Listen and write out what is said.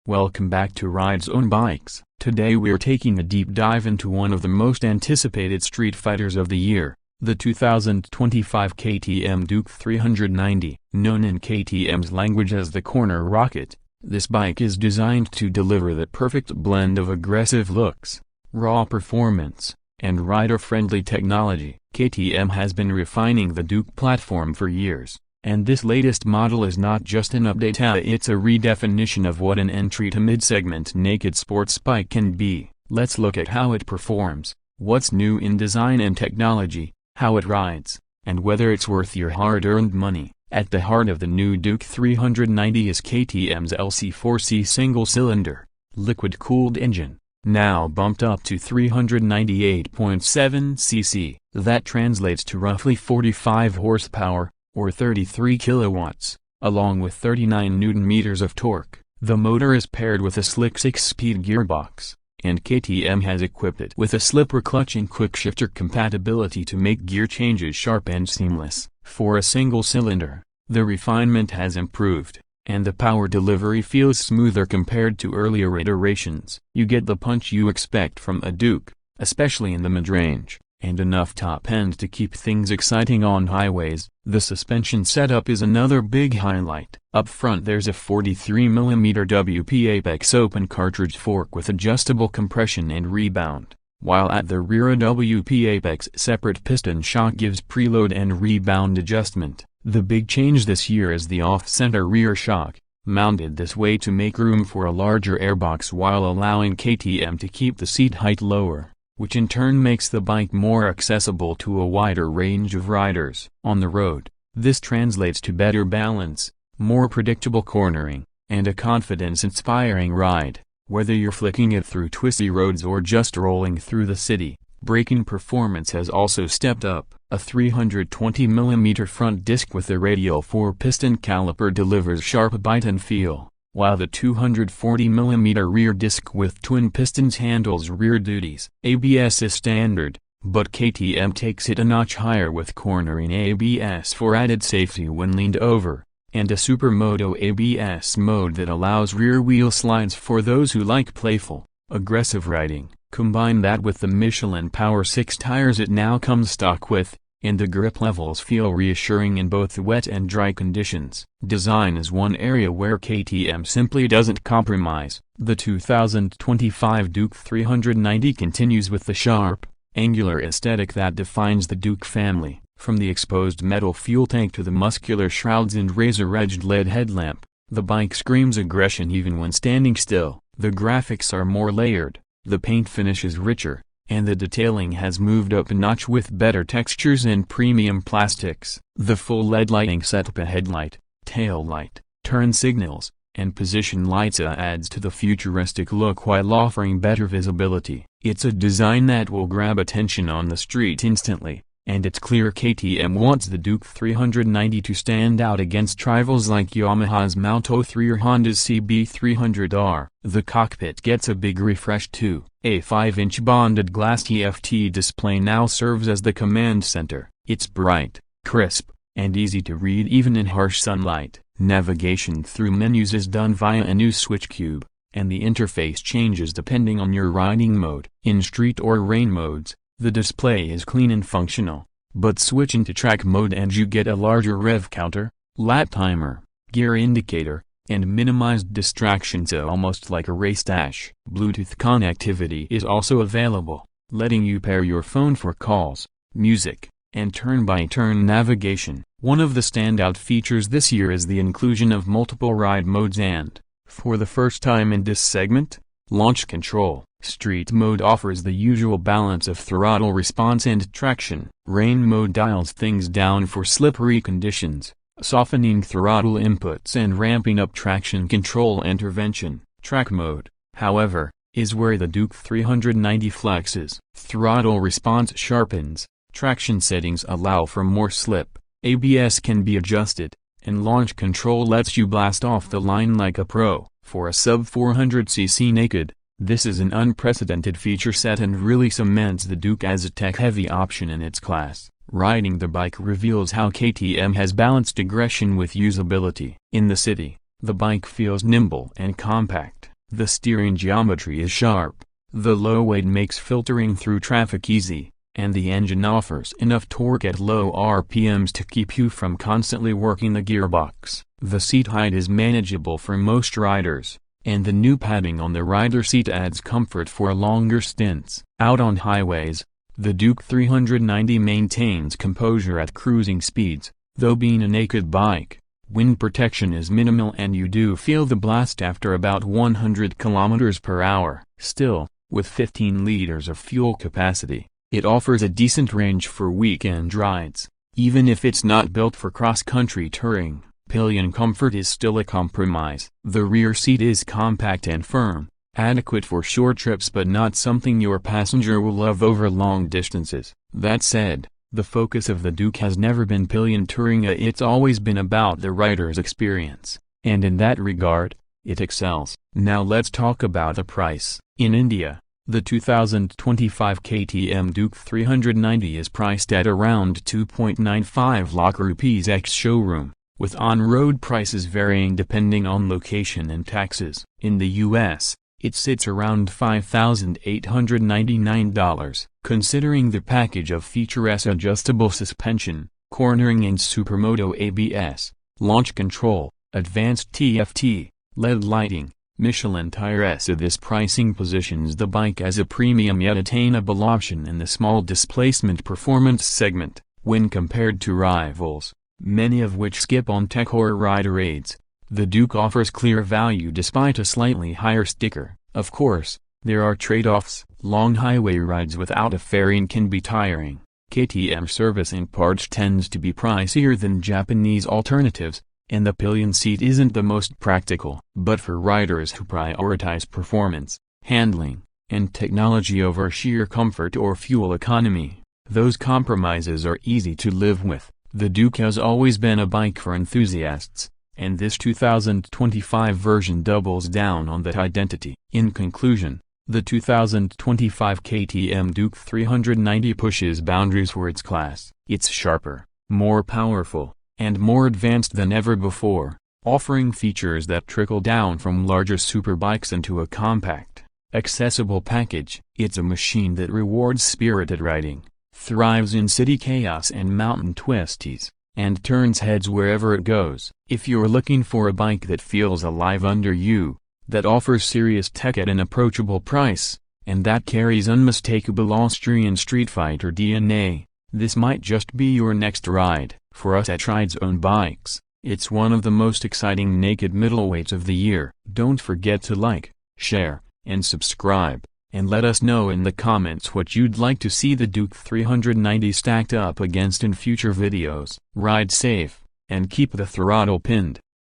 Welcome back to Ridezone Bikes. Today we're taking a deep dive into one of the most anticipated street fighters of the year, the 2025 KTM Duke 390. Known in KTM's language as the Corner Rocket, this bike is designed to deliver the perfect blend of aggressive looks, raw performance, and rider-friendly technology. KTM has been refining the Duke platform for years, and this latest model is not just an update, it's a redefinition of what an entry to mid-segment naked sports bike can be. Let's look at how it performs, what's new in design and technology, how it rides, and whether it's worth your hard-earned money. At the heart of the new Duke 390 is KTM's LC4C single-cylinder, liquid-cooled engine, now bumped up to 398.7 cc. That translates to roughly 45 horsepower, or 33 kilowatts, along with 39 Nm of torque. The motor is paired with a slick 6-speed gearbox, and KTM has equipped it with a slipper clutch and quick-shifter compatibility to make gear changes sharp and seamless. For a single cylinder, the refinement has improved, and the power delivery feels smoother compared to earlier iterations. You get the punch you expect from a Duke, especially in the mid-range, and enough top end to keep things exciting on highways. The suspension setup is another big highlight. Up front there's a 43mm WP Apex open cartridge fork with adjustable compression and rebound, while at the rear a WP Apex separate piston shock gives preload and rebound adjustment. The big change this year is the off-center rear shock, mounted this way to make room for a larger airbox while allowing KTM to keep the seat height lower, which in turn makes the bike more accessible to a wider range of riders. On the road, this translates to better balance, more predictable cornering, and a confidence-inspiring ride. Whether you're flicking it through twisty roads or just rolling through the city, braking performance has also stepped up. A 320mm front disc with a radial 4-piston caliper delivers sharp bite and feel, while the 240mm rear disc with twin pistons handles rear duties. ABS is standard, but KTM takes it a notch higher with cornering ABS for added safety when leaned over, and a Supermoto ABS mode that allows rear wheel slides for those who like playful, aggressive riding. Combine that with the Michelin Power 6 tires it now comes stock with, and the grip levels feel reassuring in both wet and dry conditions. Design is one area where KTM simply doesn't compromise. The 2025 Duke 390 continues with the sharp, angular aesthetic that defines the Duke family. From the exposed metal fuel tank to the muscular shrouds and razor-edged LED headlamp, the bike screams aggression even when standing still. The graphics are more layered, the paint finish is richer, and the detailing has moved up a notch with better textures and premium plastics. The full LED lighting setup, a headlight, tail light, turn signals, and position lights adds to the futuristic look while offering better visibility. It's a design that will grab attention on the street instantly, and it's clear KTM wants the Duke 390 to stand out against rivals like Yamaha's MT-03 or Honda's CB300R. The cockpit gets a big refresh too. A 5-inch bonded glass TFT display now serves as the command center. It's bright, crisp, and easy to read even in harsh sunlight. Navigation through menus is done via a new switch cube, and the interface changes depending on your riding mode. In street or rain modes, the display is clean and functional, but switch into track mode and you get a larger rev counter, lap timer, gear indicator, and minimized distractions, almost like a race dash. Bluetooth connectivity is also available, letting you pair your phone for calls, music, and turn-by-turn navigation. One of the standout features this year is the inclusion of multiple ride modes and, for the first time in this segment, launch control. Street mode offers the usual balance of throttle response and traction. Rain mode dials things down for slippery conditions, softening throttle inputs and ramping up traction control intervention. Track mode, however, is where the Duke 390 flexes. Throttle response sharpens, traction settings allow for more slip, ABS can be adjusted, and launch control lets you blast off the line like a pro. For a sub-400cc naked, this is an unprecedented feature set and really cements the Duke as a tech-heavy option in its class. Riding the bike reveals how KTM has balanced aggression with usability. In the city, the bike feels nimble and compact, The steering geometry is sharp, the low weight makes filtering through traffic easy, and the engine offers enough torque at low RPMs to keep you from constantly working the gearbox. The seat height is manageable for most riders, and the new padding on the rider seat adds comfort for longer stints. Out on highways, the Duke 390 maintains composure at cruising speeds. Though being a naked bike, wind protection is minimal and you do feel the blast after about 100 km per hour. Still, with 15 liters of fuel capacity, it offers a decent range for weekend rides. Even if it's not built for cross-country touring, pillion comfort is still a compromise. The rear seat is compact and firm, adequate for short trips but not something your passenger will love over long distances. That said, the focus of the Duke has never been pillion touring, it's always been about the rider's experience, and in that regard, it excels. Now let's talk about the price. In India, the 2025 KTM Duke 390 is priced at around 2.95 lakh rupees ex-showroom, with on-road prices varying depending on location and taxes. In the US, it sits around $5,899. Considering the package of features adjustable suspension, cornering and supermoto ABS, launch control, advanced TFT, LED lighting, Michelin tires, this pricing positions the bike as a premium yet attainable option in the small displacement performance segment, when compared to rivals, many of which skip on tech or rider aids. The Duke offers clear value despite a slightly higher sticker. Of course, there are trade-offs. Long highway rides without a fairing can be tiring. KTM service and parts tends to be pricier than Japanese alternatives, and the pillion seat isn't the most practical. But for riders who prioritize performance, handling, and technology over sheer comfort or fuel economy, those compromises are easy to live with. The Duke has always been a bike for enthusiasts, and this 2025 version doubles down on that identity. In conclusion, the 2025 KTM Duke 390 pushes boundaries for its class. It's sharper, more powerful, and more advanced than ever before, offering features that trickle down from larger superbikes into a compact, accessible package. It's a machine that rewards spirited riding, thrives in city chaos and mountain twisties, and turns heads wherever it goes. If you're looking for a bike that feels alive under you, that offers serious tech at an approachable price, and that carries unmistakable Austrian Streetfighter DNA, this might just be your next ride. For us at Ridezone Bikes, it's one of the most exciting naked middleweights of the year. Don't forget to like, share, and subscribe, and let us know in the comments what you'd like to see the Duke 390 stacked up against in future videos. Ride safe, and keep the throttle pinned.